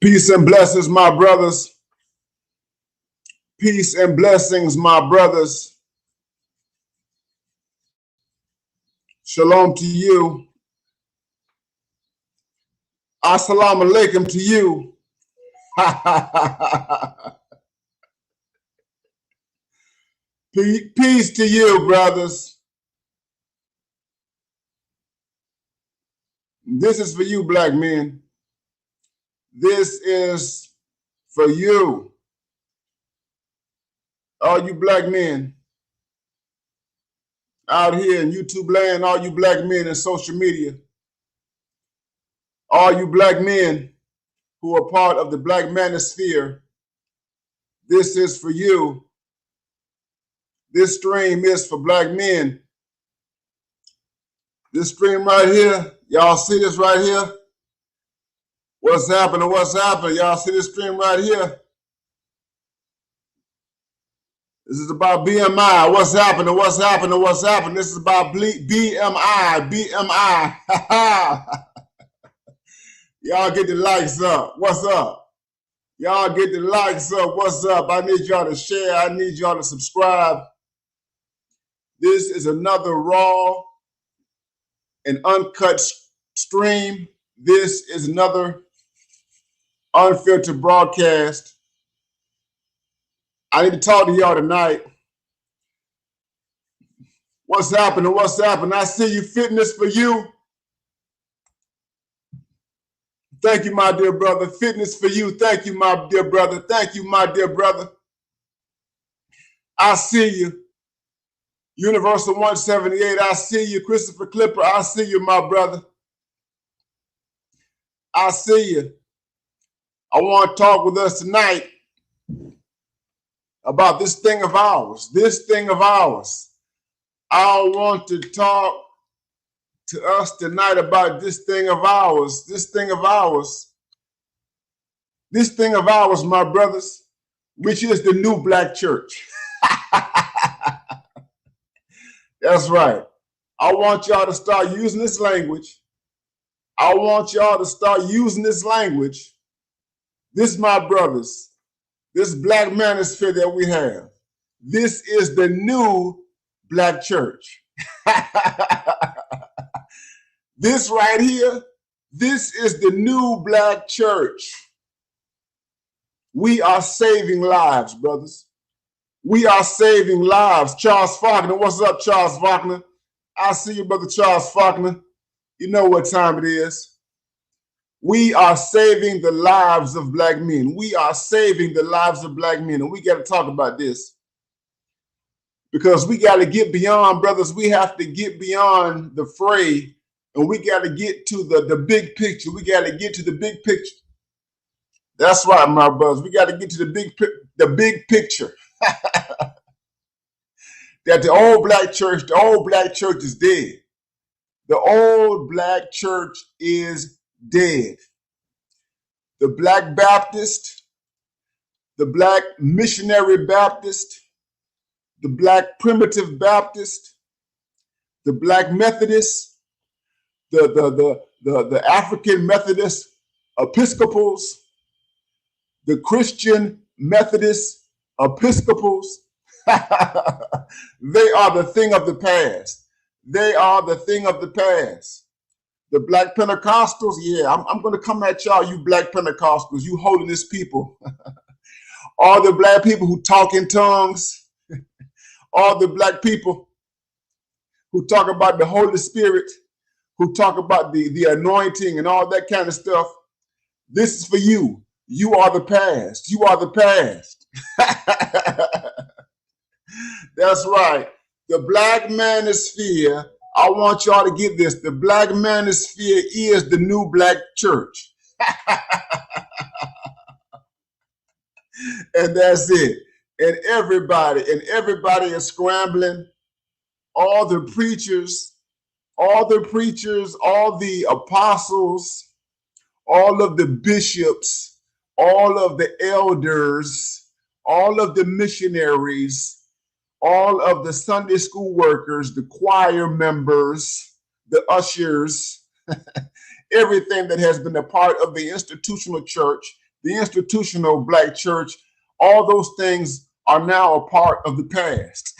Peace and blessings, my brothers. Peace and blessings, my brothers. Shalom to you. Assalamu alaikum to you. Peace to you, brothers. This is for you, black men. This is for you. All you black men out here in YouTube land, all you black men in social media, all you black men who are part of the black manosphere, this is for you. This stream is for black men. This stream right here, y'all see this right here? What's happening? What's happening? Y'all see this stream right here? This is about BMI. What's happening? What's happening? What's happening? This is about BMI. BMI. Y'all get the likes up. What's up? Y'all get the likes up. What's up? I need y'all to share. I need y'all to subscribe. This is another raw and uncut stream. This is another unfiltered broadcast. I need to talk to y'all tonight. What's happening? What's happening? I see you. Fitness for you. Thank you, my dear brother. Fitness for you. Thank you, my dear brother. Thank you, my dear brother. I see you. Universal 178, I see you. Christopher Clipper, I see you, my brother. I see you. I want to talk with us tonight about this thing of ours. This thing of ours. I want to talk to us tonight about this thing of ours. This thing of ours. This thing of ours, my brothers, which is the new black church. That's right. I want y'all to start using this language. I want y'all to start using this language. This, my brothers, this black manosphere that we have, this is the new black church. This right here, this is the new black church. We are saving lives, brothers. We are saving lives. Charles Faulkner, what's up, Charles Faulkner? I see you, brother Charles Faulkner. You know what time it is. We are saving the lives of black men. We are saving the lives of black men, and we got to talk about this. Because we got to get beyond, brothers, we have to get beyond the fray, and we got to get to the big picture. We got to get to the big picture. That's right, my brothers. We got to get to the big picture. That the old black church is dead. The old black church is dead. The Black Baptist, the Black Missionary Baptist, the Black Primitive Baptist, the Black Methodist, the African Methodist Episcopals, the Christian Methodist Episcopals, they are the thing of the past. They are the thing of the past. The Black Pentecostals, yeah, I'm going to come at y'all, you Black Pentecostals, you holiness people. All the black people who talk in tongues, all the black people who talk about the Holy Spirit, who talk about the anointing and all that kind of stuff. This is for you. You are the past. You are the past. That's right. The black manosphere, I want y'all to get this. The black manosphere is the new black church. And that's it. And everybody is scrambling. All the preachers, all the apostles, all of the bishops, all of the elders, all of the missionaries, all of the Sunday school workers, the choir members, the ushers, everything that has been a part of the institutional church the institutional black church, all those things are now a part of the past.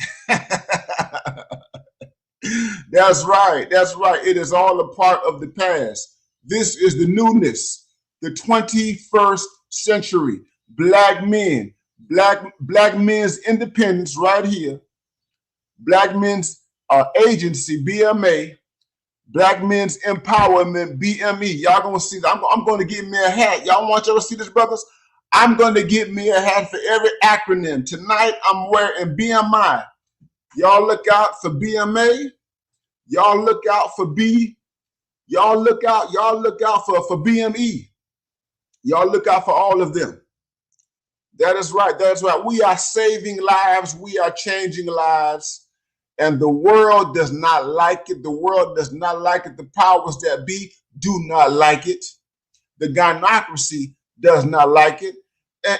That's right. That's right. It is all a part of the past. This is the newness, the 21st century. Black men, black men's independence right here. Black men's agency, BMA. Black men's empowerment, BME. Y'all gonna see that. I'm going to get me a hat. Y'all want y'all to see this, brothers? I'm going to get me a hat for every acronym. Tonight I'm wearing BMI. Y'all look out for BMA. Y'all look out for B. Y'all look out for BME. Y'all look out for all of them. That is right. That's right. We are saving lives. We are changing lives. And the world does not like it. The world does not like it. The powers that be do not like it. The gynocracy does not like it.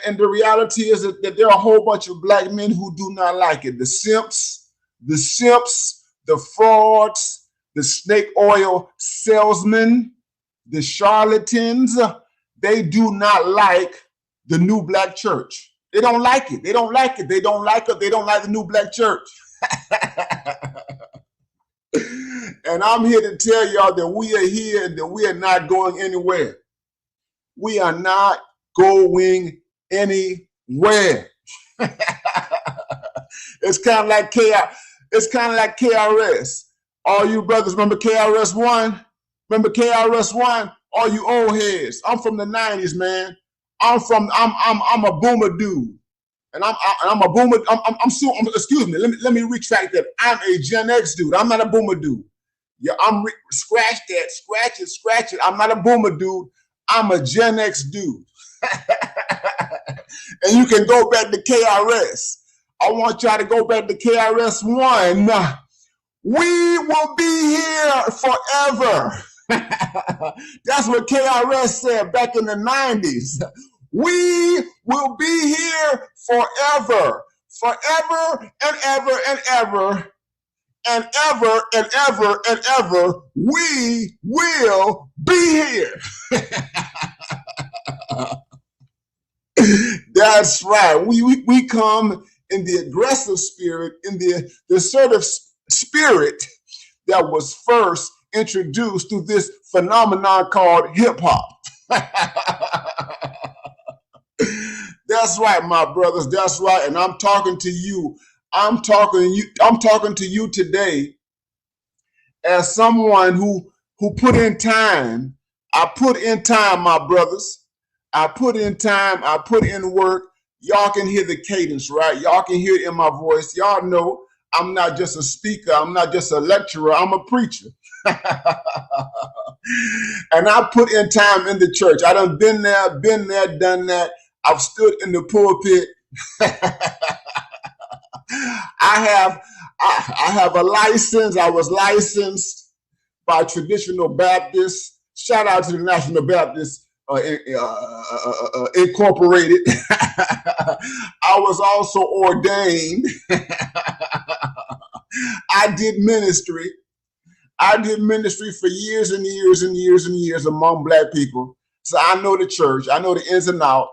And the reality is that there are a whole bunch of black men who do not like it. The simps, the frauds, the snake oil salesmen, the charlatans, they do not like the new black church. They don't like it. They don't like it. They don't like it. They don't like the new black church. And I'm here to tell y'all that we are here and that we are not going anywhere. We are not going anywhere. It's kind of like KRS. All you brothers remember KRS-One? Remember KRS-One? All you old heads. I'm from the 90s, man. I'm a boomer dude. And I'm a boomer. Excuse me. Let me retract that. I'm a Gen X dude. I'm not a boomer dude. Yeah, scratch it. I'm not a boomer dude. I'm a Gen X dude. And you can go back to KRS. I want y'all to go back to KRS-One. We will be here forever. That's what KRS said back in the 90s. We will be here forever, forever and ever and ever, and ever and ever and ever. We will be here. That's right. We come in the aggressive spirit, in the assertive spirit that was first introduced through this phenomenon called hip hop. That's right, my brothers. That's right. And I'm talking to you. I'm talking to you today as someone who put in time. I put in time, my brothers. I put in time. I put in work. Y'all can hear the cadence, right? Y'all can hear it in my voice. Y'all know I'm not just a speaker. I'm not just a lecturer. I'm a preacher. And I put in time in the church. I done been there, done that. I've stood in the pulpit. I have a license. I was licensed by Traditional Baptists. Shout out to the National Baptist Incorporated. I was also ordained. I did ministry. I did ministry for years and years and years and years among black people. So I know the church. I know the ins and outs.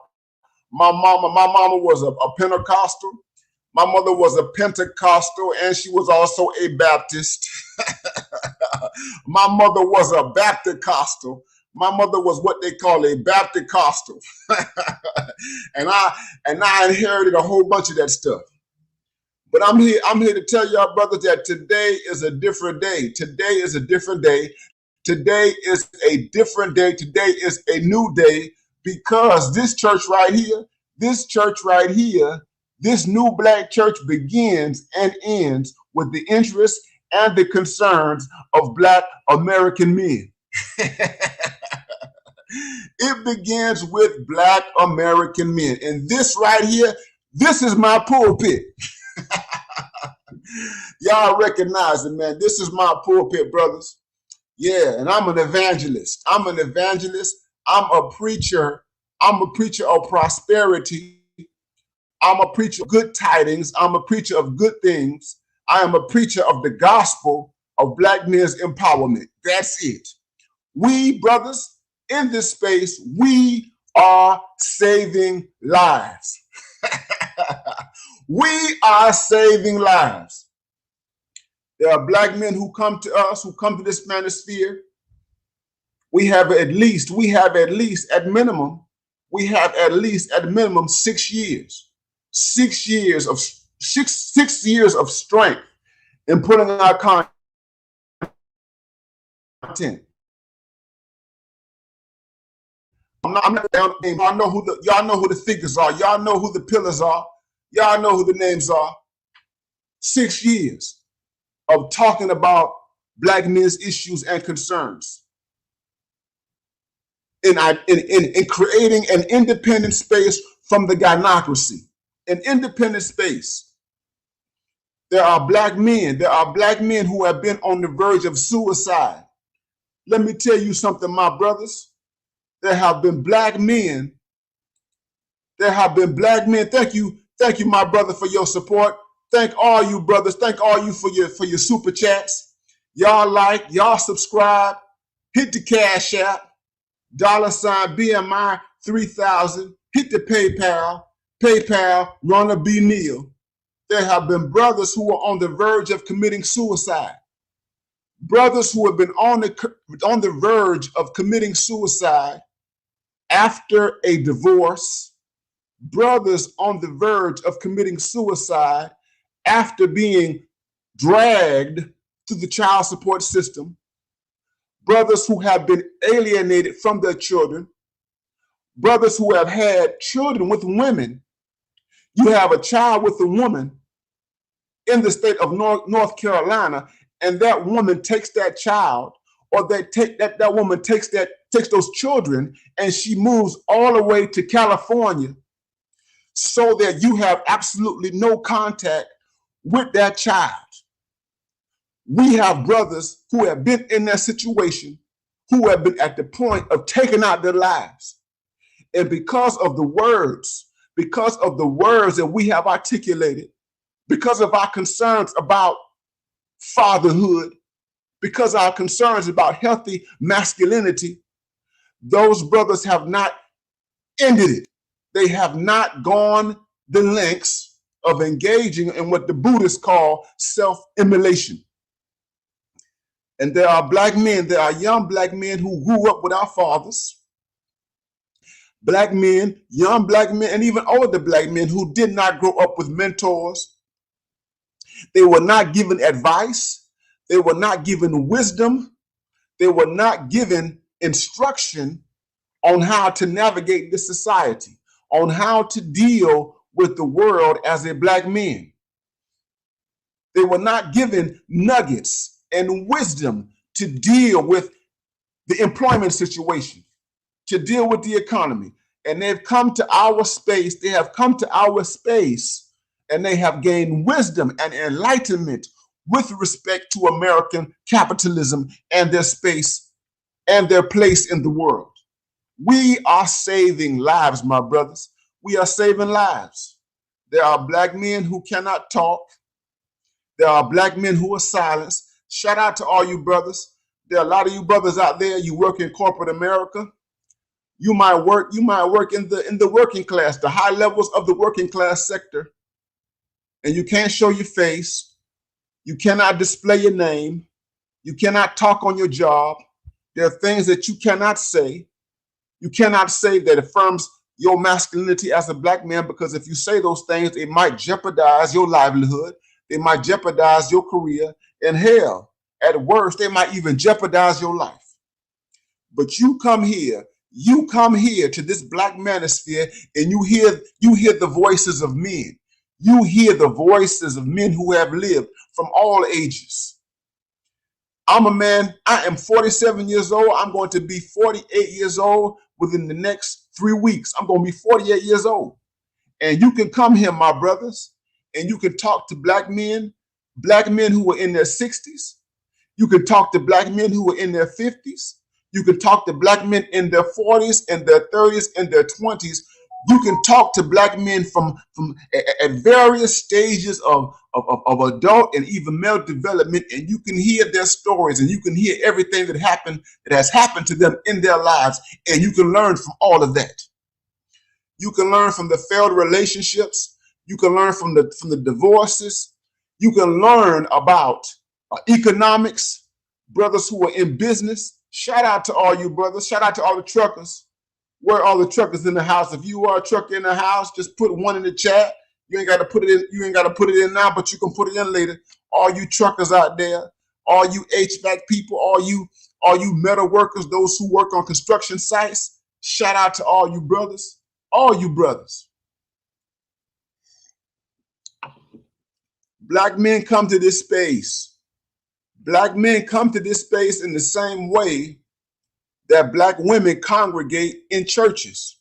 My mama was a Pentecostal. My mother was a Pentecostal, and she was also a Baptist. My mother was a Baptist-costal. My mother was what they call a Baptist-costal. and I inherited a whole bunch of that stuff. But I'm here to tell y'all, brothers, that today is a different day. Today is a different day. Today is a different day. Today is a new day, because this church right here, this new black church begins and ends with the interests and the concerns of black American men. It begins with black American men. And this right here, this is my pulpit. Y'all recognize it, man. This is my pulpit, brothers. Yeah, and I'm an evangelist. I'm a preacher. I'm a preacher of prosperity. I'm a preacher of good tidings. I'm a preacher of good things. I am a preacher of the gospel of black men's empowerment. That's it. We, brothers, in this space, we are saving lives. We are saving lives. There are black men who come to us, who come to this manosphere. We have at least at minimum 6 years. 6 years of 6 years of strength in putting our content. I'm not down the game. Y'all know who the figures are. Y'all know who the pillars are. Y'all know who the names are. 6 years of talking about black men's issues and concerns. In creating an independent space from the gynocracy. An independent space. There are black men who have been on the verge of suicide. Let me tell you something, my brothers. There have been black men. Thank you, my brother, for your support. Thank all you brothers. Thank all you for your super chats. Y'all like, y'all subscribe, hit the Cash App, $BMI 3000, hit the PayPal, Ronna B. Neal. There have been brothers who are on the verge of committing suicide. Brothers who have been on the verge of committing suicide after a divorce. Brothers on the verge of committing suicide after being dragged through the child support system. Brothers who have been alienated from their children. Brothers who have had children with women. You have a child with a woman in the state of North Carolina, and that woman takes that child, or that woman takes those children, and she moves all the way to California so that you have absolutely no contact with that child. We have brothers who have been in that situation, who have been at the point of taking out their lives. And because of the words that we have articulated, because of our concerns about fatherhood, because our concerns about healthy masculinity, those brothers have not ended it. They have not gone the lengths of engaging in what the Buddhists call self-immolation. And there are young black men who grew up without fathers. Black men, young black men, and even older black men who did not grow up with mentors. They were not given advice. They were not given wisdom. They were not given instruction on how to navigate this society, on how to deal with the world as a black man. They were not given nuggets and wisdom to deal with the employment situation, to deal with the economy. And they've come to our space. And they have gained wisdom and enlightenment with respect to American capitalism and their space and their place in the world. We are saving lives, my brothers. We are saving lives. There are black men who cannot talk. There are black men who are silenced. Shout out to all you brothers. There are a lot of you brothers out there. You work in corporate America. You might work in the working class, the high levels of the working class sector. And you can't show your face. You cannot display your name. You cannot talk on your job. There are things that you cannot say. You cannot say that affirms your masculinity as a black man, because if you say those things, it might jeopardize your livelihood. It might jeopardize your career. And hell, at worst, they might even jeopardize your life. But you come here to this black manosphere, and you hear the voices of men. You hear the voices of men who have lived from all ages. I'm a man. I am 47 years old. I'm going to be 48 years old within the next 3 weeks. I'm going to be 48 years old. And you can come here, my brothers, and you can talk to black men who are in their 60s. You can talk to black men who are in their 50s. You can talk to black men in their 40s and their 30s and their 20s. You can talk to black men from at various stages of adult and even male development, and you can hear their stories, and you can hear everything that has happened to them in their lives, and you can learn from all of that. You can learn from the failed relationships. You can learn from the divorces. You can learn about economics, brothers who are in business. Shout out to all you brothers. Shout out to all the truckers. Where are all the truckers in the house? If you are a trucker in the house, just put one in the chat. You ain't got to put it in. You ain't got to put it in now, but you can put it in later. All you truckers out there, all you HVAC people, all you metal workers, those who work on construction sites. Shout out to all you brothers. All you brothers. Black men come to this space. Black men come to this space in the same way that black women congregate in churches.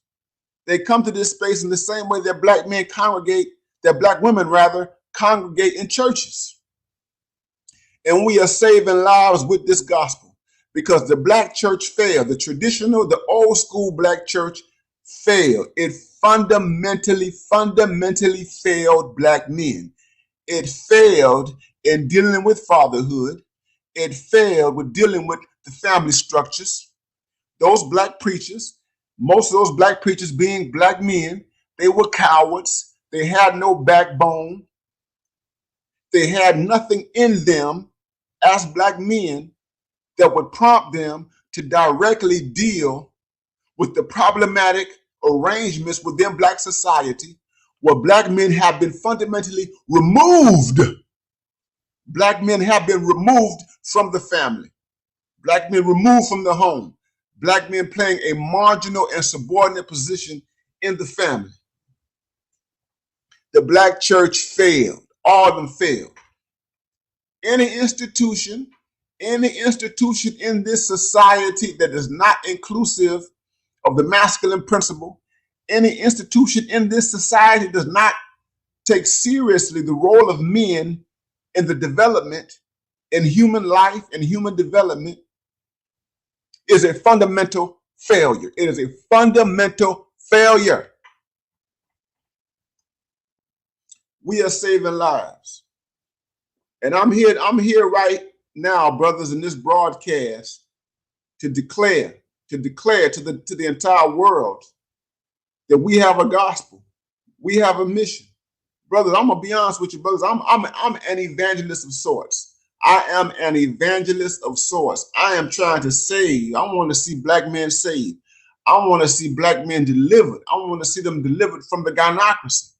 They come to this space in the same way that black men congregate, that black women rather congregate in churches. And we are saving lives with this gospel because the black church failed. The traditional, the old school black church failed. It fundamentally failed black men. It failed in dealing with fatherhood. It failed with dealing with the family structures. Those black preachers, most of those black preachers being black men, they were cowards. They had no backbone. They had nothing in them as black men that would prompt them to directly deal with the problematic arrangements within black society where black men have been fundamentally removed. Black men have been removed from the family. Black men removed from the home. Black men playing a marginal and subordinate position in the family. The black church failed. All of them failed. Any institution in this society that is not inclusive of the masculine principle, any institution in this society does not take seriously the role of men in the development, in human life and human development, is a fundamental failure. It is a fundamental failure. We are saving lives. And I'm here right now, brothers, in this broadcast to declare to the entire world that we have a gospel. We have a mission. Brothers, I'm gonna be honest with you, brothers. I'm an evangelist of sorts. I am an evangelist of sorts. I am trying to save. I want to see black men saved. I want to see black men delivered. I want to see them delivered from the gynocracy.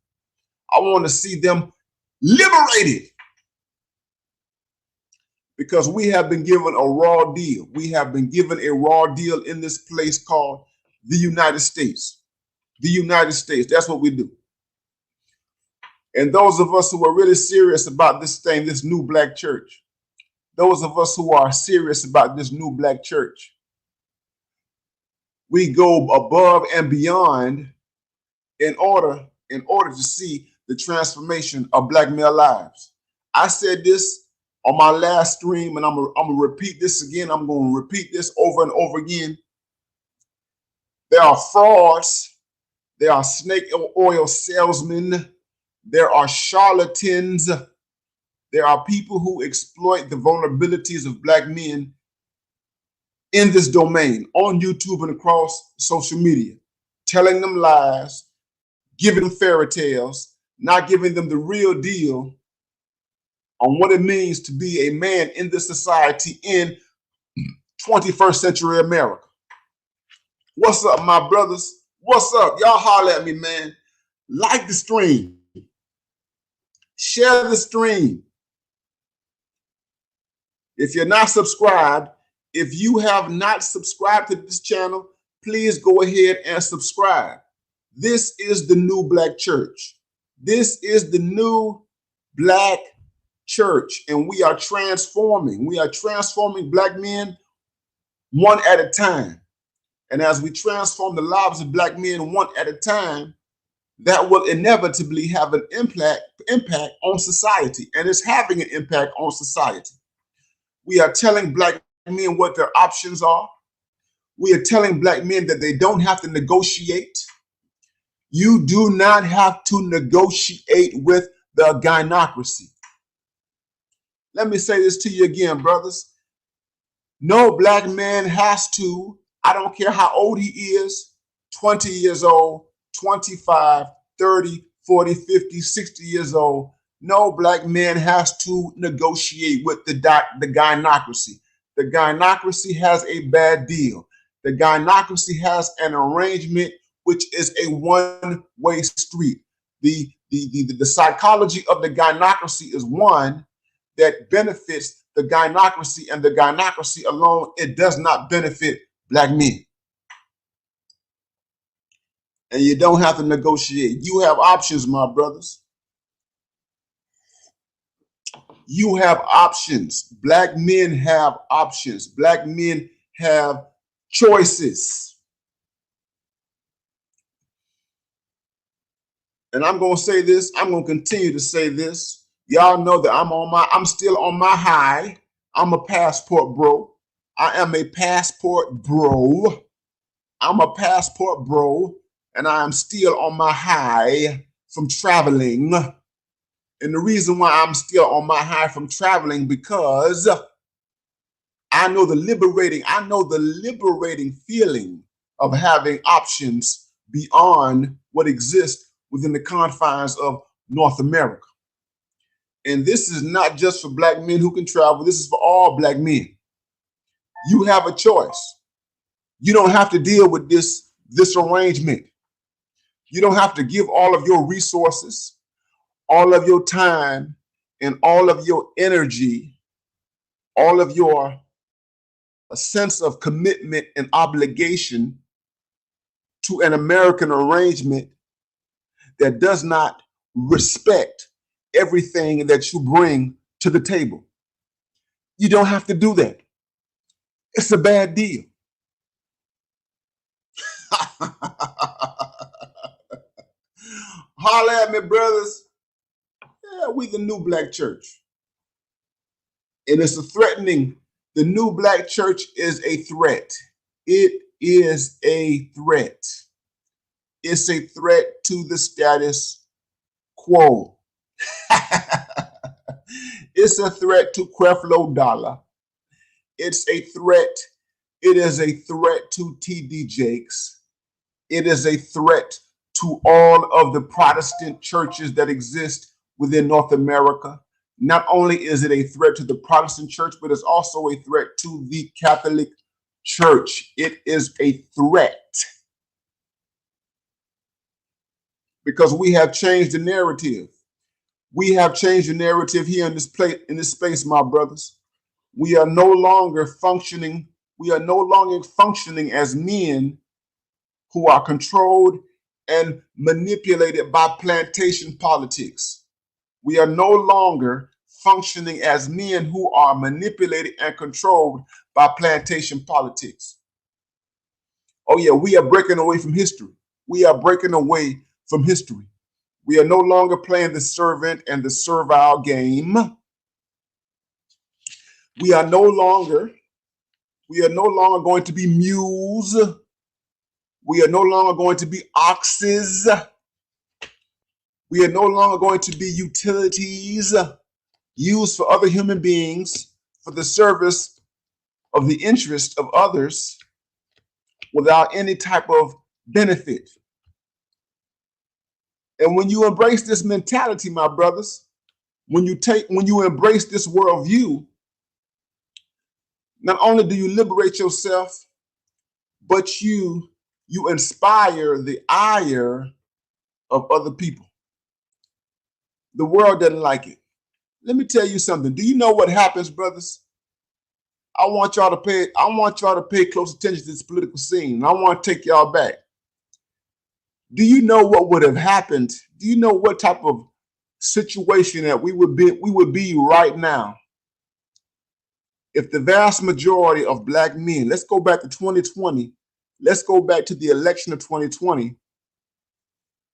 I want to see them liberated. Because we have been given a raw deal. We have been given a raw deal in this place called the United States. The United States, that's what we do. And those of us who are really serious about this thing, this new black church, those of us who are serious about this new black church, we go above and beyond in order to see the transformation of black male lives. I said this on my last stream, and I'm gonna repeat this again. I'm going to repeat this over and over again. There are frauds. There are snake oil salesmen. There are charlatans. There are people who exploit the vulnerabilities of black men in this domain, on YouTube and across social media, telling them lies, giving them fairy tales, not giving them the real deal on what it means to be a man in this society in 21st century America. What's up, my brothers? What's up? Y'all holler at me, man. Like the stream. Share the stream. If you're not subscribed, if you have not subscribed to this channel, please go ahead and subscribe. This is the new black church. This is the new black church, and we are transforming. We are transforming black men one at a time. And as we transform the lives of black men one at a time, that will inevitably have an impact on society, and it's having an impact on society. We are telling black men what their options are. We are telling black men that they don't have to negotiate. You do not have to negotiate with the gynocracy. Let me say this to you again, brothers. No black man has to, I don't care how old he is, 20 years old, 25, 30, 40, 50, 60 years old, no black man has to negotiate with the gynocracy. The gynocracy has a bad deal. The gynocracy has an arrangement which is a one-way street. The psychology of the gynocracy is one that benefits the gynocracy and the gynocracy alone. It does not benefit black men. And you don't have to negotiate. You have options, my brothers. You have options. Black men have options. Black men have choices. And I'm going to say this. I'm going to continue to say this. Y'all know that I'm still on my high. I'm a passport bro. I am a passport bro. I'm a passport bro. And I am still on my high from traveling. And the reason why I'm still on my high from traveling, because I know the liberating feeling of having options beyond what exists within the confines of North America. And this is not just for black men who can travel. This is for all black men. You have a choice. You don't have to deal with this arrangement. You don't have to give all of your resources, all of your time, and all of your energy, all of your a sense of commitment and obligation to an American arrangement that does not respect everything that you bring to the table. You don't have to do that. It's a bad deal. Holler at me, brothers. Yeah, we the new black church. And it's a threatening. The new black church is a threat. It is a threat. It's a threat to the status quo. It's a threat to Creflo Dollar. It's a threat. It is a threat to TD Jakes. It is a threat to all of the Protestant churches that exist within North America. Not only is it a threat to the Protestant church, but it's also a threat to the Catholic Church. It is a threat because we have changed the narrative. We have changed the narrative here in this space, my brothers. We are no longer functioning. We are no longer functioning as men who are controlled and manipulated by plantation politics. We are no longer functioning as men who are manipulated and controlled by plantation politics. Oh yeah, we are breaking away from history. We are breaking away from history. We are no longer playing the servant and the servile game. We are no longer going to be mules. We are no longer going to be oxes. We are no longer going to be utilities used for other human beings for the service of the interest of others without any type of benefit. And when you embrace this mentality, my brothers, when you embrace this worldview, not only do you liberate yourself, but you inspire the ire of other people. The world doesn't like it. Let me tell you something. Do you know what happens, brothers? I want y'all to pay close attention to this political scene. I want to take y'all back. Do you know what would have happened? Do you know what type of situation that we would be right now if the vast majority of black men, let's go back to 2020, let's go back to the election of 2020,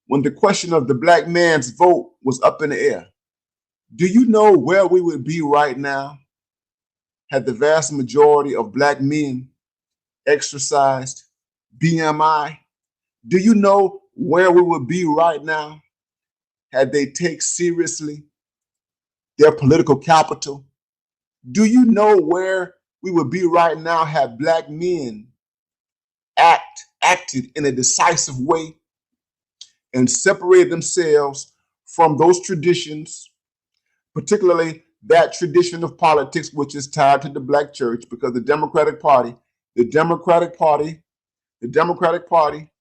when the question of the black man's vote was up in the air. Do you know where we would be right now had the vast majority of black men exercised BMI? Do you know where we would be right now had they take seriously their political capital? Do you know where we would be right now had black men acted in a decisive way? and separated themselves from those traditions, particularly that tradition of politics which is tied to the black church, because the Democratic Party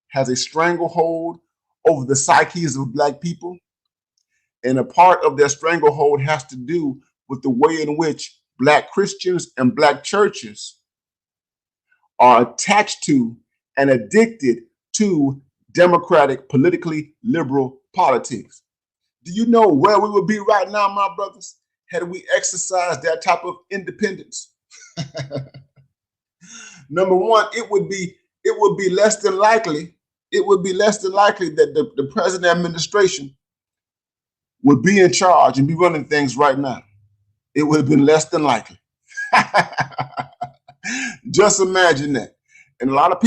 has a stranglehold over the psyches of black people. And a part of their stranglehold has to do with the way in which black Christians and black churches are attached to and addicted to democratic, politically liberal politics. Do you know where we would be right now, my brothers, had we exercised that type of independence? Number one, it would be less than likely. It would be less than likely that the present administration would be in charge and be running things right now. It would have been less than likely. Just imagine that. And a lot of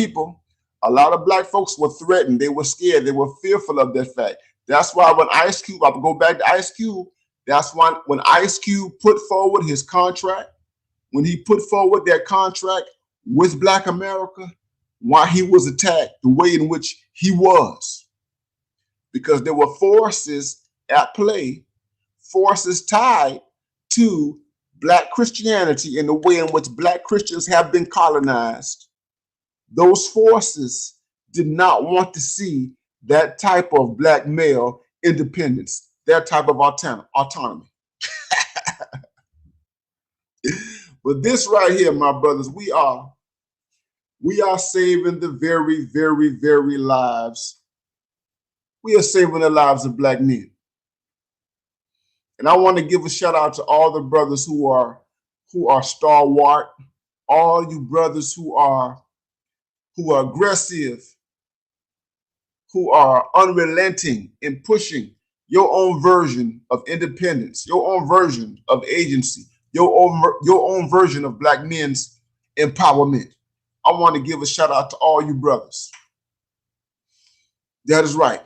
black folks were threatened. They were scared. They were fearful of that fact. That's why when Ice Cube, I'll go back to Ice Cube. That's why when Ice Cube put forward his contract, when he put forward that contract with Black America, why he was attacked the way in which he was. Because there were forces at play, forces tied to Black Christianity and the way in which Black Christians have been colonized. Those forces did not want to see that type of Black male independence, that type of autonomy. But this right here, my brothers, we are saving the very, very, very lives. We are saving the lives of Black men. And I want to give a shout out to all the brothers who are stalwart, all you brothers who are aggressive, who are unrelenting in pushing your own version of independence, your own version of agency, your own version of Black men's empowerment. I want to give a shout out to all you brothers. That is right.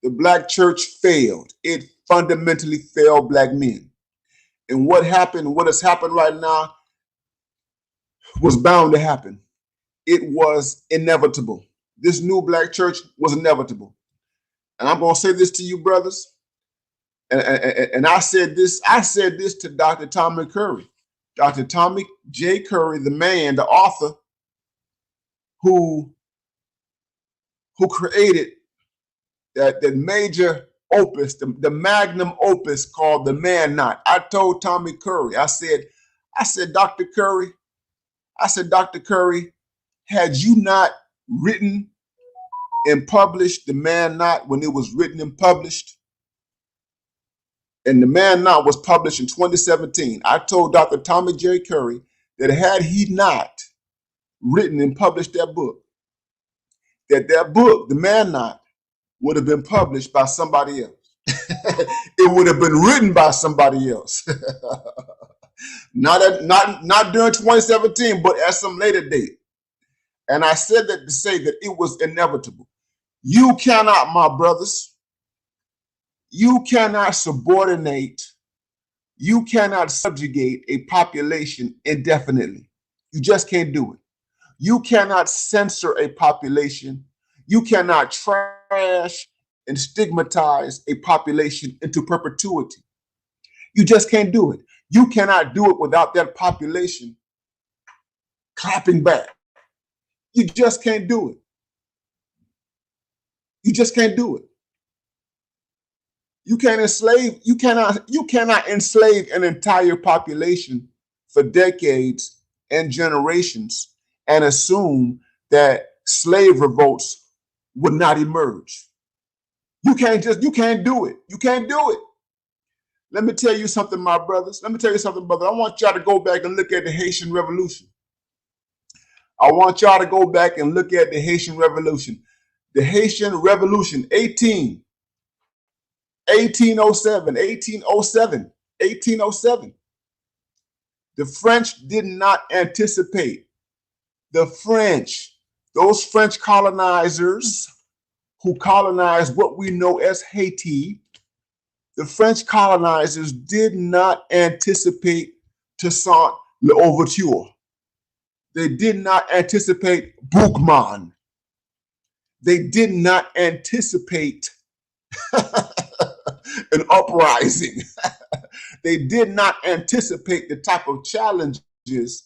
The Black church failed. It fundamentally failed Black men. And what has happened right now was bound to happen. It was inevitable. This new Black church was inevitable. And I'm going to say this to you, brothers. And I said this to Dr. Tommy Curry. Dr. Tommy J. Curry, the man, the author, who created that major opus, the magnum opus called The Man Not. I told Tommy Curry, I said, Dr. Curry, had you not written and published The Man Not when it was written and published, and The Man Not was published in 2017, I told Dr. Tommy J. Curry that had he not written and published that book, that book, The Man Not, would have been published by somebody else. It would have been written by somebody else. Not during 2017, but at some later date. And I said that to say that it was inevitable. You cannot, my brothers, you cannot subordinate, you cannot subjugate a population indefinitely. You just can't do it. You cannot censor a population. You cannot trash and stigmatize a population into perpetuity. You just can't do it. You cannot do it without that population clapping back. You just can't do it. You just can't do it. You cannot enslave an entire population for decades and generations and assume that slave revolts would not emerge. You can't do it. You can't do it. Let me tell you something, my brothers. Let me tell you something, brother. I want y'all to go back and look at the Haitian Revolution. I want y'all to go back and look at the Haitian Revolution. The Haitian Revolution, 1807. The French did not anticipate. Those French colonizers who colonized what we know as Haiti, the French colonizers did not anticipate Toussaint L'Ouverture. They did not anticipate Boukman. They did not anticipate an uprising. They did not anticipate the type of challenges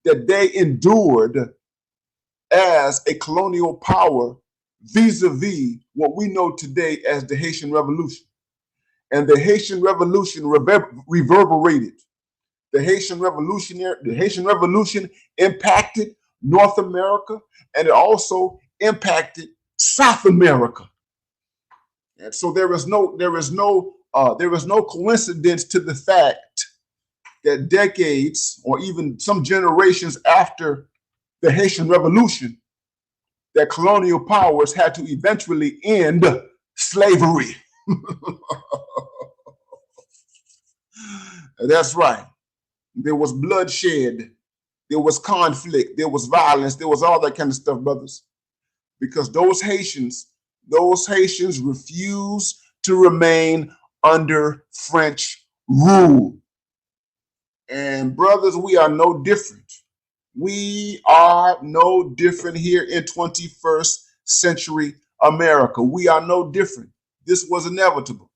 that they endured as a colonial power vis-a-vis what we know today as the Haitian Revolution. And the Haitian Revolution reverberated. The Haitian Revolution impacted North America, and it also impacted South America. And so there is no coincidence to the fact that decades or even some generations after the Haitian Revolution, that colonial powers had to eventually end slavery. That's right. There was bloodshed, there was conflict, there was violence, there was all that kind of stuff, brothers. Because those Haitians refused to remain under French rule. And brothers, we are no different. We are no different here in 21st century America. We are no different. This was inevitable.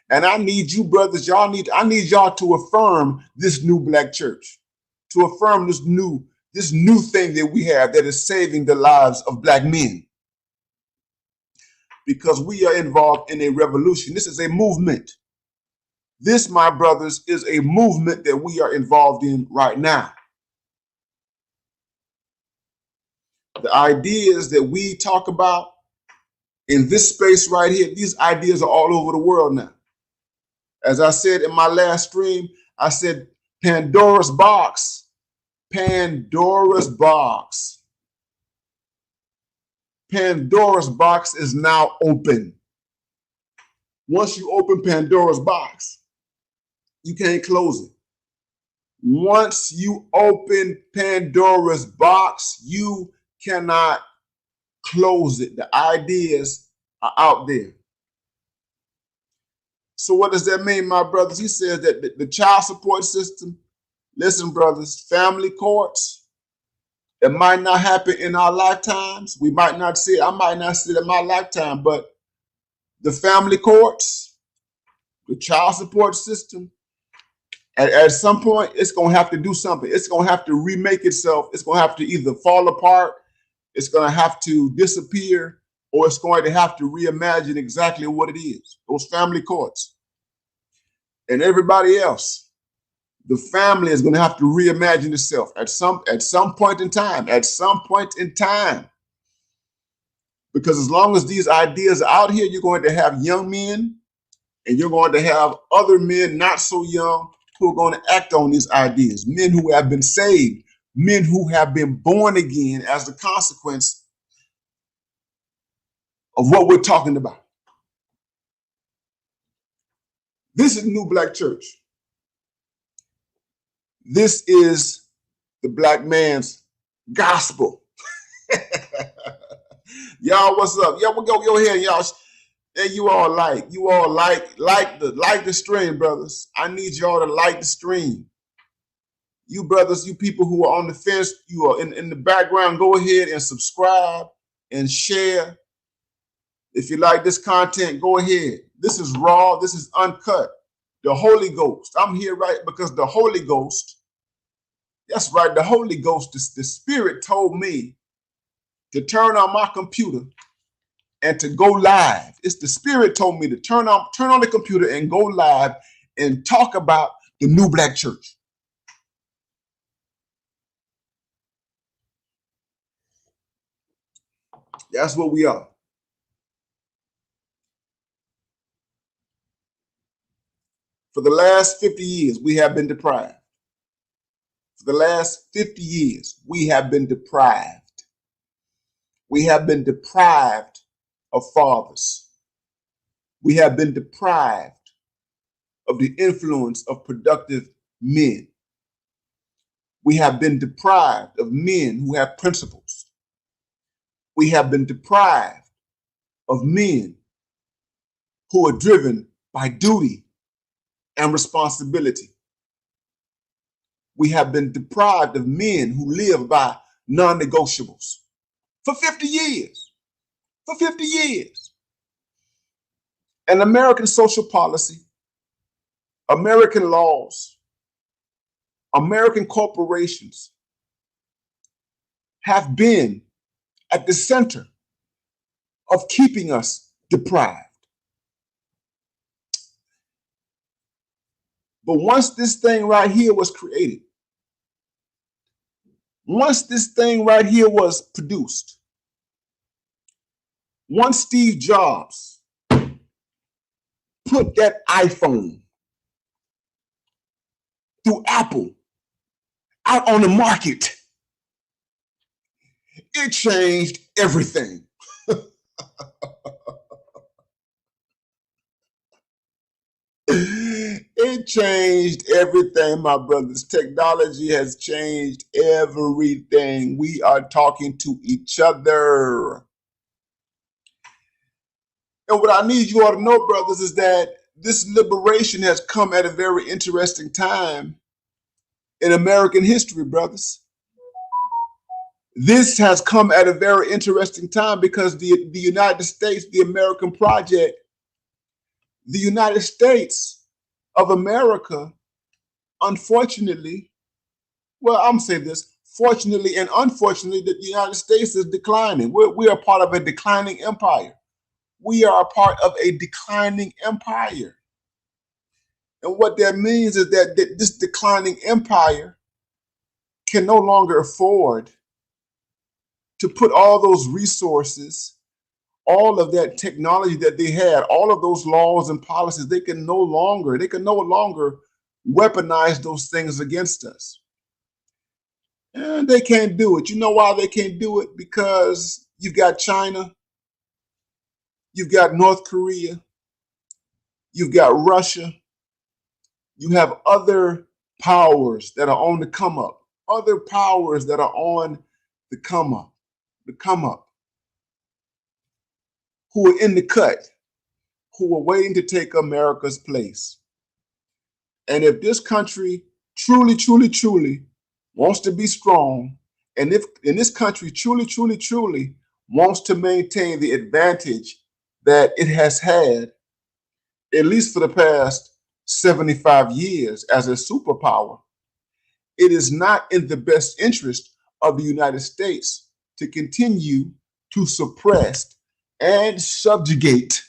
And I need you, brothers, I need y'all to affirm this new black church, to affirm this new thing that we have that is saving the lives of black men. Because we are involved in a revolution. This is a movement. This, my brothers, is a movement that we are involved in right now. The ideas that we talk about in this space right here, these ideas are all over the world now. As I said in my last stream, I said Pandora's box. Pandora's box. Pandora's box is now open. Once you open Pandora's box, you can't close it. Once you open Pandora's box, you cannot close it. The ideas are out there. So what does that mean, my brothers? He says that the child support system, listen, brothers, family courts, it might not happen in our lifetimes. We might not see it. I might not see it in my lifetime, but the family courts, the child support system, at some point, it's going to have to do something. It's going to have to remake itself. It's going to have to either fall apart, it's going to have to disappear, or it's going to have to reimagine exactly what it is. Those family courts. And everybody else, the family is going to have to reimagine itself at some point in time. At some point in time. Because as long as these ideas are out here, you're going to have young men and you're going to have other men not so young who are going to act on these ideas. Men who have been saved, men who have been born again as a consequence of what we're talking about. This is New Black Church. This is the black man's gospel. Y'all, what's up? Y'all, we'll go ahead, y'all. And you all like the stream, brothers. I need y'all to like the stream. You brothers, you people who are on the fence, you are in the background, go ahead and subscribe and share. If you like this content, go ahead. This is raw. This is uncut. The Holy Ghost. I'm here right because the Holy Ghost, that's right, the Holy Ghost, the Spirit told me to turn on my computer and to go live. It's the Spirit told me to turn on the computer and go live and talk about the New Black Church. That's what we are. For the last 50 years, we have been deprived. For the last 50 years, we have been deprived. We have been deprived of fathers. We have been deprived of the influence of productive men. We have been deprived of men who have principles. We have been deprived of men who are driven by duty and responsibility. We have been deprived of men who live by non-negotiables. for 50 years. For 50 years. And American social policy, American laws, American corporations have been at the center of keeping us deprived. But once this thing right here was created, once this thing right here was produced, once Steve Jobs put that iPhone through Apple out on the market, it changed everything. It changed everything, my brothers. Technology has changed everything. We are talking to each other. And what I need you all to know, brothers, is that this liberation has come at a very interesting time in American history, brothers. This has come at a very interesting time because the United States, the American project, the United States of America, unfortunately, well, I'm saying this, fortunately and unfortunately, that the United States is declining. We are part of a declining empire. We are a part of a declining empire. And what that means is that this declining empire can no longer afford to put all those resources, all of that technology that they had, all of those laws and policies, they can no longer weaponize those things against us. And they can't do it. You know why they can't do it? Because you've got China, you've got North Korea, you've got Russia, you have other powers that are on the come up, other powers that are on the come up, who are in the cut, who are waiting to take America's place. And if this country truly, truly, truly wants to be strong, and if in this country truly, truly, truly wants to maintain the advantage that it has had, at least for the past 75 years as a superpower, it is not in the best interest of the United States to continue to suppress and subjugate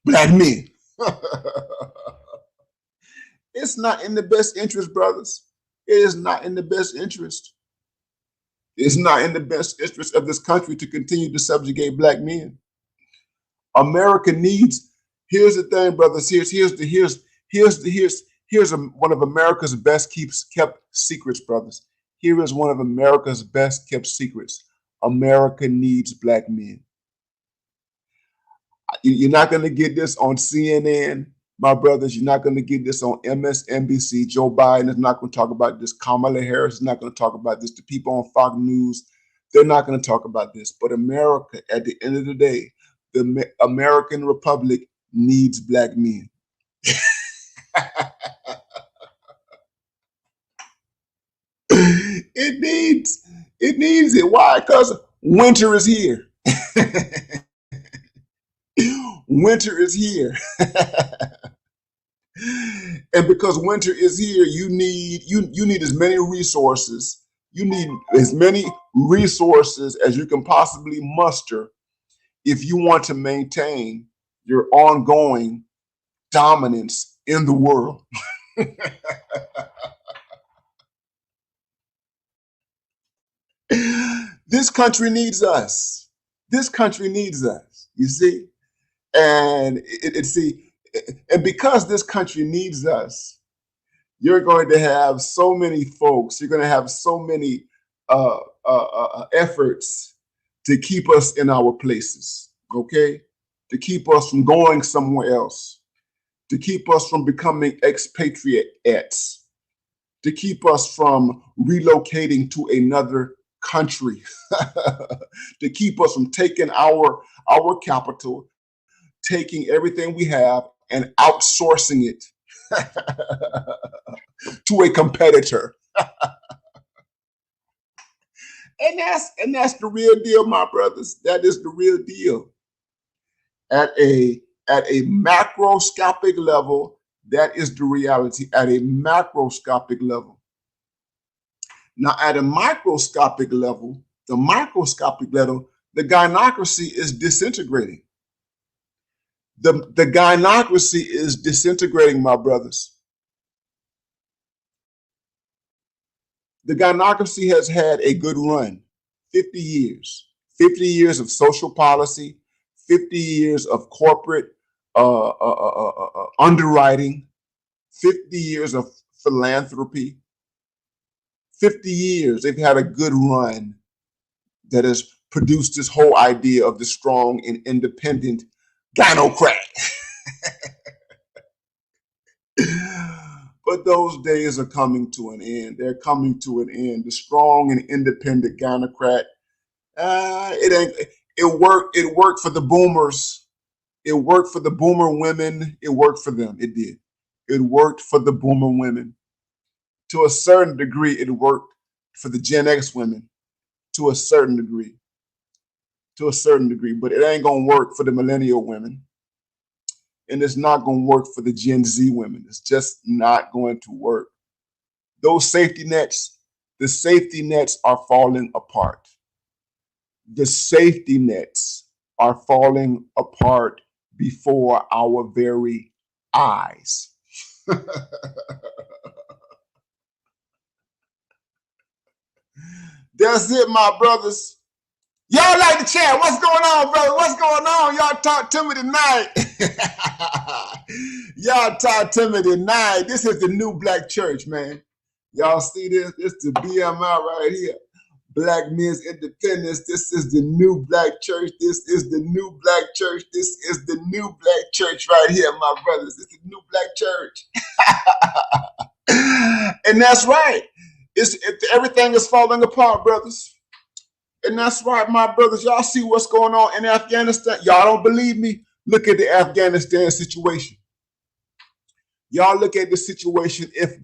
Black men. It's not in the best interest, brothers. It is not in the best interest. It's not in the best interest of this country to continue to subjugate Black men. America needs, here's the thing, brothers. Here's one of America's best kept secrets, brothers. Here is one of America's best kept secrets. America needs Black men. You're not going to get this on CNN, my brothers. You're not going to get this on MSNBC. Joe Biden is not going to talk about this. Kamala Harris is not going to talk about this. The people on Fox News, they're not going to talk about this. But America, at the end of the day, the American Republic needs Black men. It needs it. Why? Because winter is here. Winter is here. And because winter is here, you need as many resources. You need as many resources as you can possibly muster if you want to maintain your ongoing dominance in the world. This country needs us. This country needs us, you see? And and because this country needs us, you're going to have so many folks, you're going to have so many efforts to keep us in our places, okay? To keep us from going somewhere else, to keep us from becoming expatriates, to keep us from relocating to another country, to keep us from taking our capital, taking everything we have and outsourcing it to a competitor. And that's the real deal, my brothers. That is the real deal. At a macroscopic level, that is the reality at a macroscopic level. Now, at a microscopic level, the gynocracy is disintegrating. The gynocracy is disintegrating, my brothers. The gynocracy has had a good run, 50 years. 50 years of social policy, 50 years of corporate underwriting, 50 years of philanthropy, 50 years. They've had a good run that has produced this whole idea of the strong and independent gynocrat. But those days are coming to an end. They're coming to an end. The strong and independent gynocrat. It worked for the boomers. It worked for the boomer women. It worked for them. It did. It worked for the boomer women. To a certain degree, it worked for the Gen X women. To a certain degree. But it ain't gonna work for the millennial women. And it's not going to work for the Gen Z women. It's just not going to work. Those safety nets, the safety nets are falling apart. The safety nets are falling apart before our very eyes. That's it, my brothers. Y'all like the chat. What's going on, brother? What's going on? Y'all talk to me tonight. Y'all talk to me tonight. This is the new black church, man. Y'all see this? This is the BMI right here. Black Men's Independence. This is the new black church. This is the new black church. This is the new black church right here, my brothers. This is the new black church. And that's right. Everything is falling apart, brothers. And that's right, my brothers. Y'all see what's going on in Afghanistan? Y'all don't believe me? Look at the Afghanistan situation. Y'all look at the situation if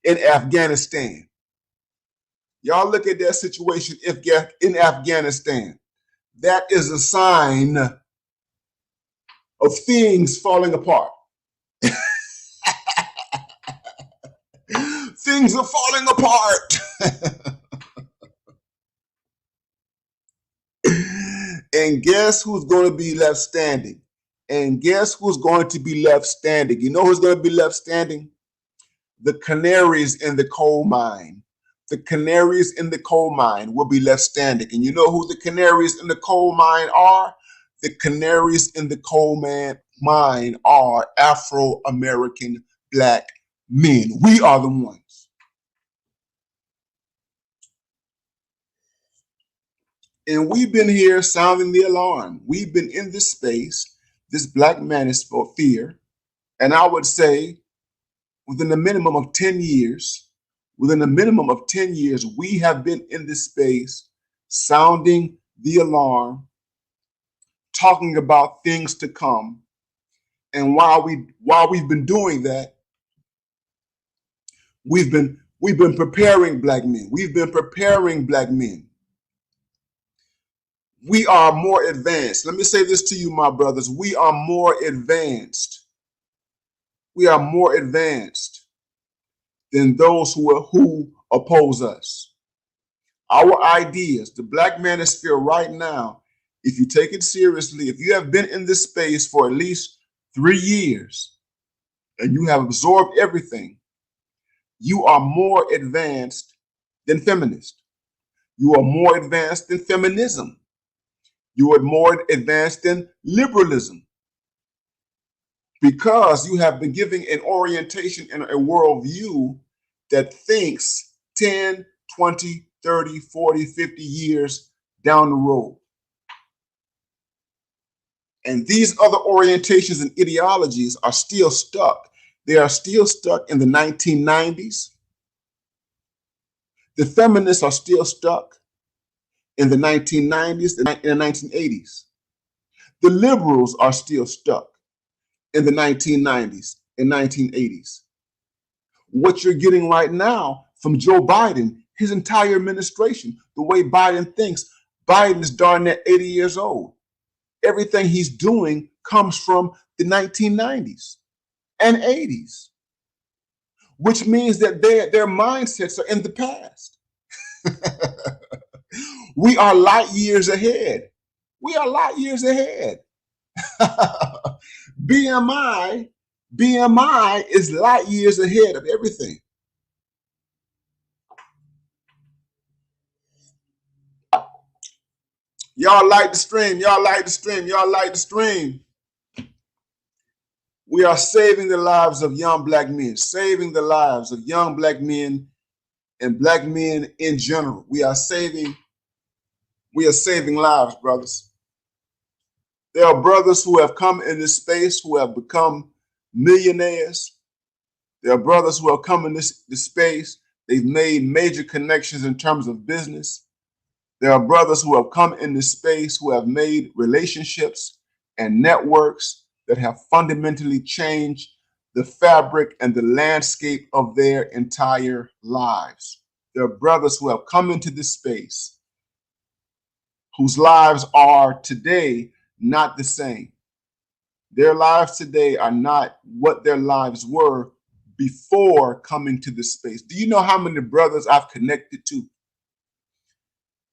in Afghanistan. Y'all look at that situation if in Afghanistan. That is a sign of things falling apart. Things are falling apart. And guess who's going to be left standing? And guess who's going to be left standing? You know who's going to be left standing? The canaries in the coal mine. The canaries in the coal mine will be left standing. And you know who the canaries in the coal mine are? The canaries in the coal mine are Afro-American black men. We are the ones. And we've been here sounding the alarm. We've been in this space, this black manosphere, and I would say within a minimum of 10 years, we have been in this space sounding the alarm, talking about things to come. And while we've been doing that, we've been preparing black men. We've been preparing black men. We are more advanced. Let me say this to you, my brothers. We are more advanced. We are more advanced than those who oppose us. Our ideas, the black manosphere right now, if you take it seriously, if you have been in this space for at least 3 years and you have absorbed everything, you are more advanced than feminists. You are more advanced than feminism. You are more advanced than liberalism because you have been given an orientation and a worldview that thinks 10, 20, 30, 40, 50 years down the road. And these other orientations and ideologies are still stuck. They are still stuck in the 1990s. The feminists are still stuck in the 1990s and in the 1980s. The liberals are still stuck in the 1990s and 1980s. What you're getting right now from Joe Biden his entire administration, the way Biden thinks. Biden is darn near 80 years old. Everything he's doing comes from the 1990s and 80s, which means that their mindsets are in the past. We are light years ahead. We are light years ahead. BMI is light years ahead of everything. Y'all like the stream. Y'all like the stream. Y'all like the stream. We are saving the lives of young black men, saving the lives of young black men and black men in general. We are saving lives, brothers. There are brothers who have come in this space who have become millionaires. There are brothers who have come in this space. They've made major connections in terms of business. There are brothers who have come in this space who have made relationships and networks that have fundamentally changed the fabric and the landscape of their entire lives. There are brothers who have come into this space whose lives are today not the same. Their lives today are not what their lives were before coming to this space. Do you know how many brothers I've connected to?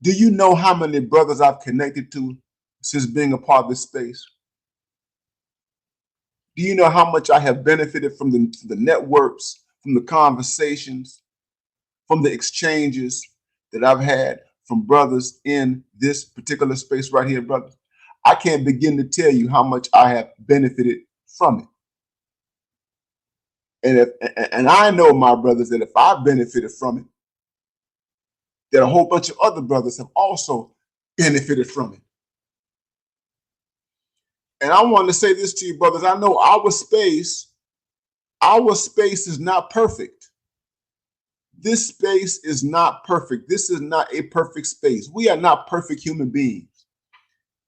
Do you know how many brothers I've connected to since being a part of this space? Do you know how much I have benefited from the networks, from the conversations, from the exchanges that I've had from brothers in this particular space right here, brothers? I can't begin to tell you how much I have benefited from it. And I know, my brothers, that if I benefited from it, that a whole bunch of other brothers have also benefited from it. And I want to say this to you, brothers. I know our space is not perfect. This space is not perfect. This is not a perfect space. We are not perfect human beings.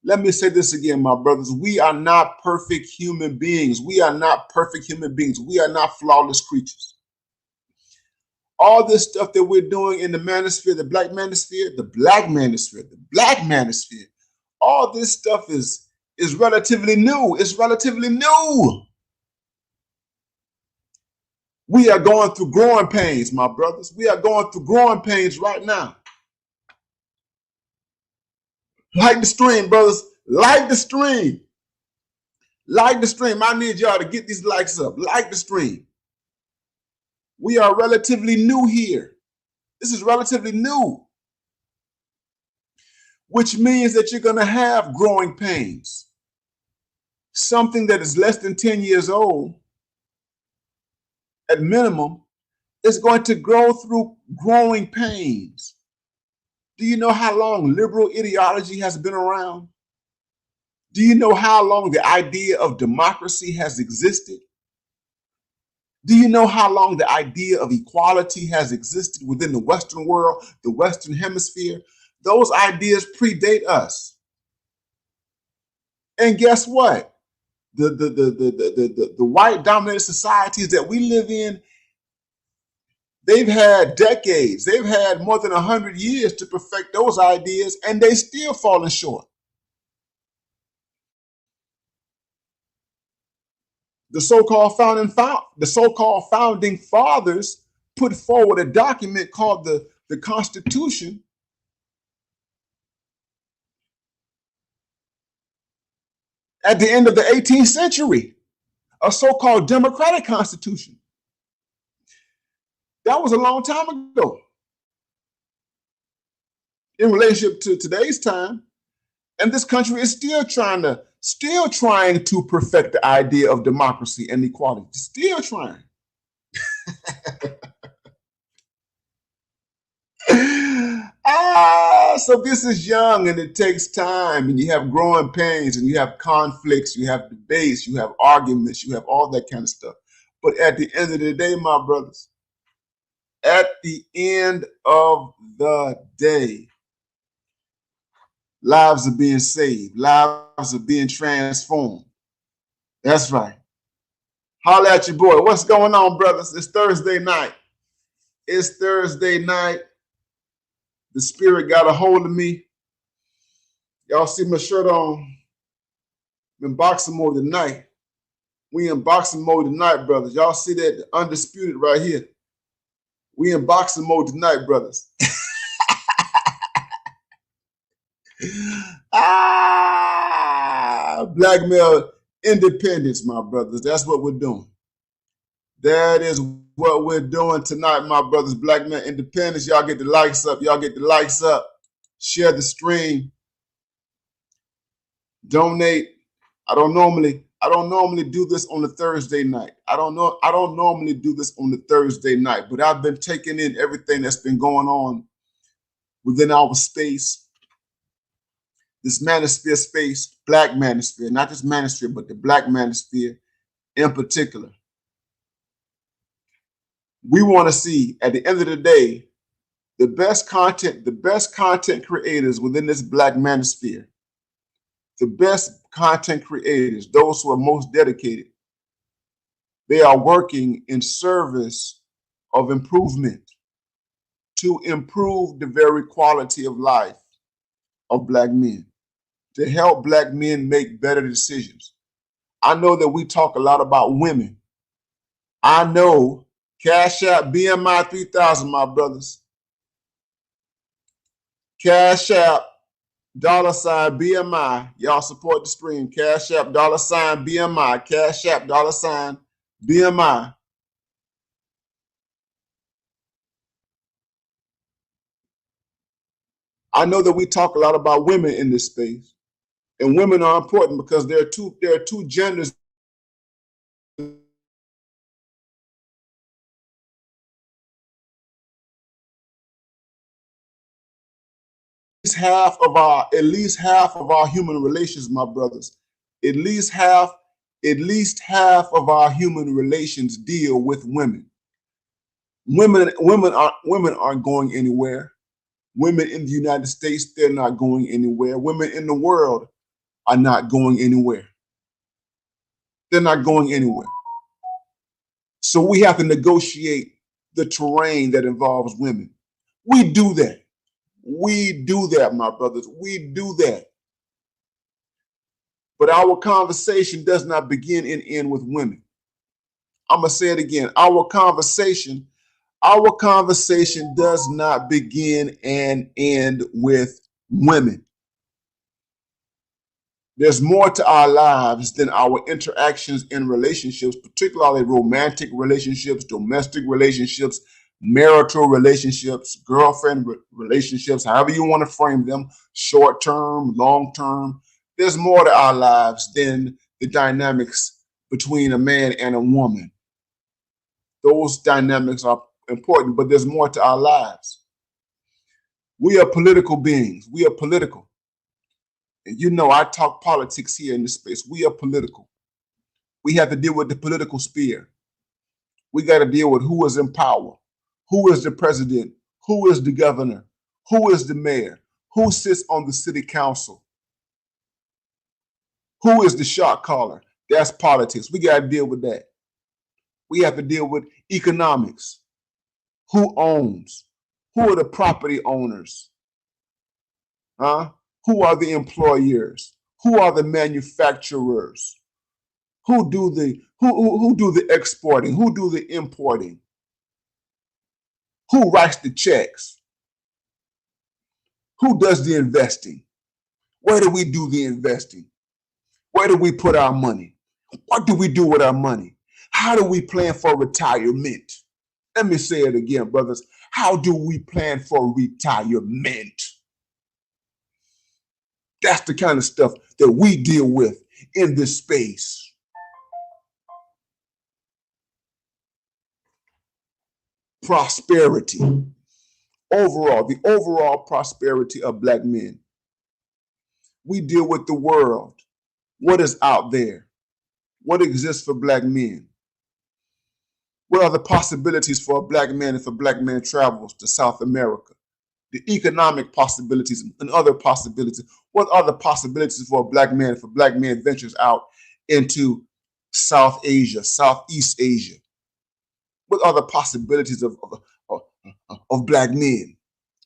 Let me say this again, my brothers. We are not perfect human beings. We are not perfect human beings. We are not flawless creatures. All this stuff that we're doing in the manosphere, the black manosphere, the black manosphere, the black manosphere, all this stuff is relatively new. It's relatively new. We are going through growing pains, my brothers. We are going through growing pains right now. Like the stream, brothers. Like the stream. Like the stream. I need y'all to get these likes up. Like the stream. We are relatively new here. This is relatively new. Which means that you're going to have growing pains. Something that is less than 10 years old, at minimum, is going to grow through growing pains. Do you know how long liberal ideology has been around? Do you know how long the idea of democracy has existed? Do you know how long the idea of equality has existed within the Western world, the Western hemisphere? Those ideas predate us. And guess what? The white dominated societies that we live in, they've had decades, they've had more than 100 years to perfect those ideas, and they still falling short. The so-called founding fathers put forward a document called the Constitution, at the end of the 18th century, a so-called democratic constitution. That was a long time ago. In relationship to today's time, and this country is still trying to perfect the idea of democracy and equality. Still trying. So this is young and it takes time, and you have growing pains and you have conflicts, you have debates, you have arguments, you have all that kind of stuff. But at the end of the day, my brothers, at the end of the day, lives are being saved. Lives are being transformed. That's right. Holla at your boy. What's going on, brothers? It's Thursday night. It's Thursday night. The spirit got a hold of me. Y'all see my shirt on? I'm in boxing mode tonight. We in boxing mode tonight, brothers. Y'all see that? Undisputed right here. We in boxing mode tonight, brothers. Black male independence, my brothers. That's what we're doing. That is what we're doing tonight, my brothers. Black male independence. Y'all get the likes up. Y'all get the likes up. Share the stream. Donate. I don't normally do this on a Thursday night. I don't normally do this on the Thursday night, but I've been taking in everything that's been going on within our space. This manosphere space, black manosphere, not just manosphere, but the black manosphere in particular. We want to see, at the end of the day, the best content creators within this black manosphere, the best content creators, those who are most dedicated, they are working in service of improvement to improve the very quality of life of black men, to help black men make better decisions. I know that we talk a lot about women. I know Cash App BMI 3000, my brothers. Cash App $ BMI. Y'all support the stream. Cash App $ BMI. Cash App $ BMI. I know that we talk a lot about women in this space, and women are important because there are two genders. At least half of our human relations, my brothers, at least half of our human relations deal with women. Women aren't going anywhere. Women in the United States, they're not going anywhere. Women in the world are not going anywhere. They're not going anywhere. So we have to negotiate the terrain that involves women. We do that. We do that, my brothers. We do that. But our conversation does not begin and end with women. I'm going to say it again. Our conversation does not begin and end with women. There's more to our lives than our interactions in relationships, particularly romantic relationships, domestic relationships, marital relationships, girlfriend relationships, however you want to frame them, short term, long term. There's more to our lives than the dynamics between a man and a woman. Those dynamics are important, but there's more to our lives. We are political beings. We are political. And you know, I talk politics here in this space. We are political. We have to deal with the political sphere. We got to deal with who is in power, who is the president, who is the governor, who is the mayor, who sits on the city council, who is the shot caller. That's politics. We got to deal with that. We have to deal with economics. Who owns? Who are the property owners? Who are the employers? Who are the manufacturers? Who do the exporting? Who do the importing? Who writes the checks? Who does the investing? Where do we do the investing? Where do we put our money? What do we do with our money? How do we plan for retirement? Let me say it again, brothers. How do we plan for retirement? That's the kind of stuff that we deal with in this space. Prosperity. The overall prosperity of black men. We deal with the world. What is out there? What exists for black men? What are the possibilities for a black man if a black man travels to South America? The economic possibilities and other possibilities. What are the possibilities for a black man if a black man ventures out into South Asia, Southeast Asia? What are the possibilities of black men?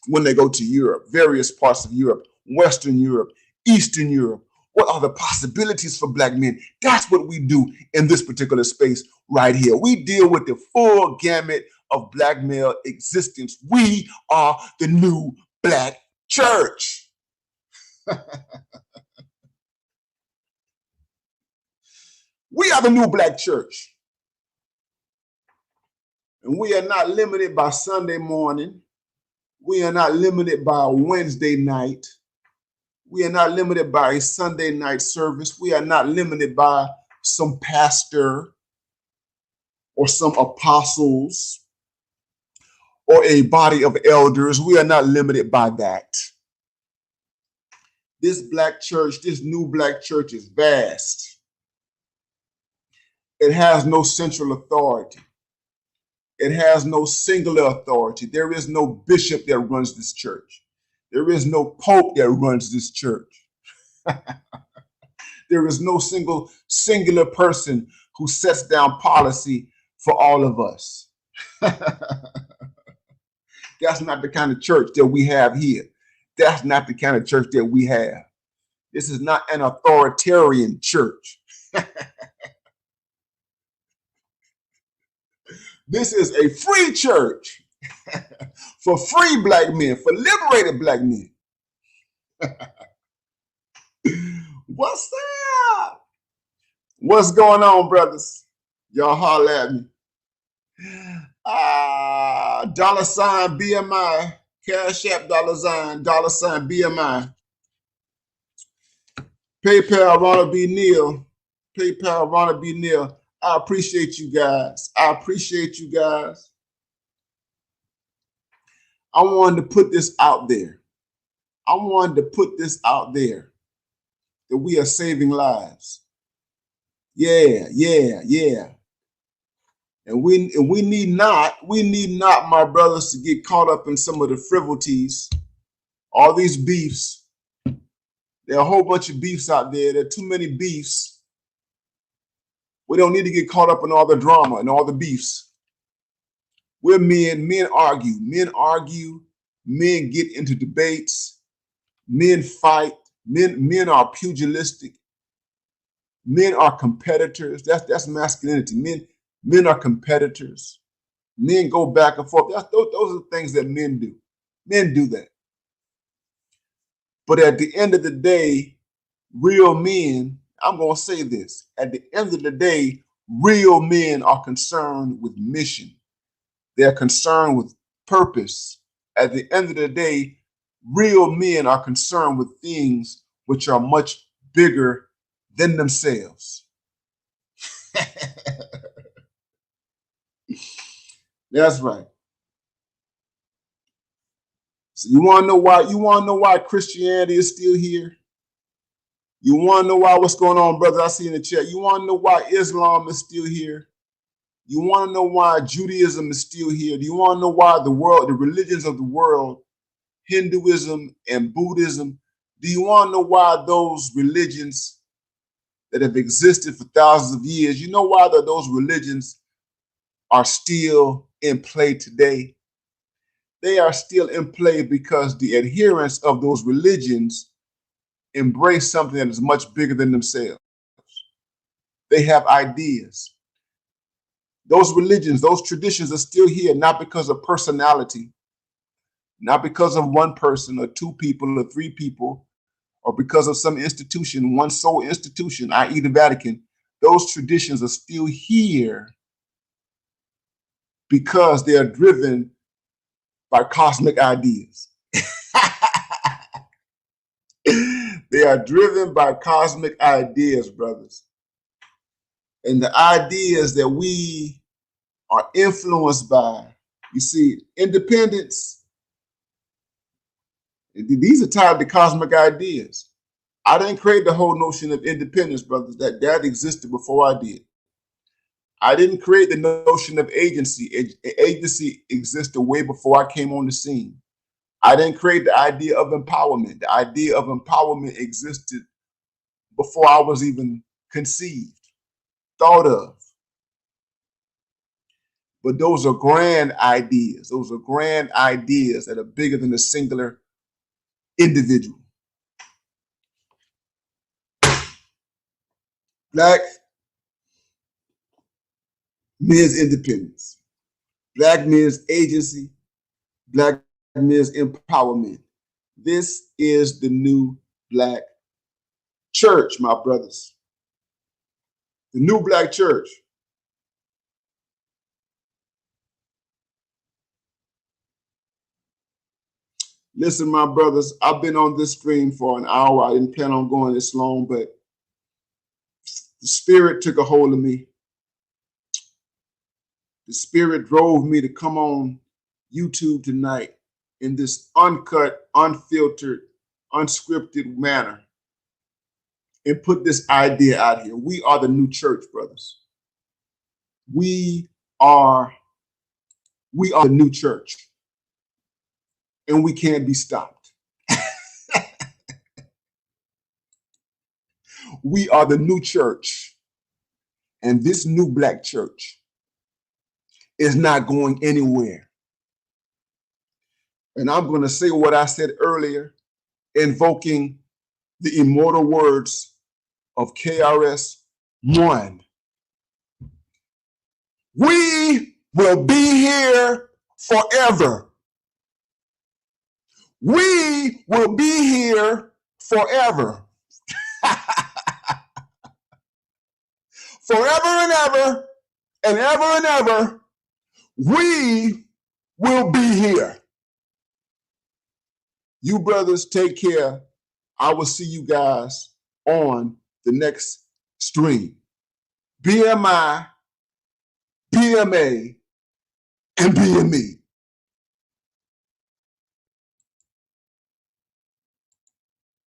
when they go to Europe, various parts of Europe, Western Europe, Eastern Europe? What are the possibilities for Black men? That's what we do in this particular space right here. We deal with the full gamut of Black male existence. We are the new Black church. We are the new Black church. And we are not limited by Sunday morning. We are not limited by Wednesday night. We are not limited by a Sunday night service. We are not limited by some pastor or some apostles or a body of elders. We are not limited by that. This Black church, this new Black church is vast. It has no central authority. It has no singular authority. There is no bishop that runs this church. There is no pope that runs this church. There is no singular person who sets down policy for all of us. That's not the kind of church that we have here. That's not the kind of church that we have. This is not an authoritarian church. This is a free church for free Black men, for liberated Black men. What's up? What's going on, brothers? Y'all holler at me. $ BMI, Cash App $ BMI. PayPal Ronald B. Neal. PayPal Ronald B. Neal. I appreciate you guys. I appreciate you guys. I wanted to put this out there. I wanted to put this out there that we are saving lives. Yeah. And we need not, my brothers, to get caught up in some of the frivolities, all these beefs. There are a whole bunch of beefs out there. There are too many beefs. We don't need to get caught up in all the drama and all the beefs. We're men. Men argue. Men get into debates. Men fight. Men are pugilistic. Men are competitors. That's masculinity. Men are competitors. Men go back and forth. Those are the things that men do. Men do that. But at the end of the day, real men, I'm going to say this. At the end of the day, real men are concerned with mission. They're concerned with purpose. At the end of the day, real men are concerned with things which are much bigger than themselves. That's right. So you want to know why? You want to know why Christianity is still here? You want to know what's going on, brother? I see in the chat. You want to know why Islam is still here? You want to know why Judaism is still here? Do you want to know why the religions of the world, Hinduism and Buddhism, do you want to know why those religions that have existed for thousands of years, you know why those religions are still in play today? They are still in play because the adherents of those religions embrace something that is much bigger than themselves. They have ideas. Those religions, those traditions are still here, not because of personality, not because of one person or two people or three people, or because of some institution, one sole institution, i.e. the Vatican. Those traditions are still here because they are driven by cosmic ideas. They are driven by cosmic ideas, brothers. And the ideas that we are influenced by, you see, independence, these are tied to cosmic ideas. I didn't create the whole notion of independence, brothers. That existed before I did. I didn't create the notion of agency. Agency existed way before I came on the scene. I didn't create the idea of empowerment. The idea of empowerment existed before I was even conceived, thought of. But those are grand ideas. Those are grand ideas that are bigger than a singular individual. Black men's independence, Black men's agency, Black men's empowerment. This is the new Black church, my brothers. The new Black church. Listen, my brothers, I've been on this stream for an hour. I didn't plan on going this long, but the Spirit took a hold of me. The Spirit drove me to come on YouTube tonight in this uncut, unfiltered, unscripted manner and put this idea out here. We are the new church, brothers. We are the new church. And we can't be stopped. We are the new church. And this new Black church is not going anywhere. And I'm going to say what I said earlier, invoking the immortal words of KRS-One. We will be here forever. We will be here forever. Forever and ever, and ever and ever, we will be here. You brothers take care. I will see you guys on the next stream. BMI, BMA, and BME.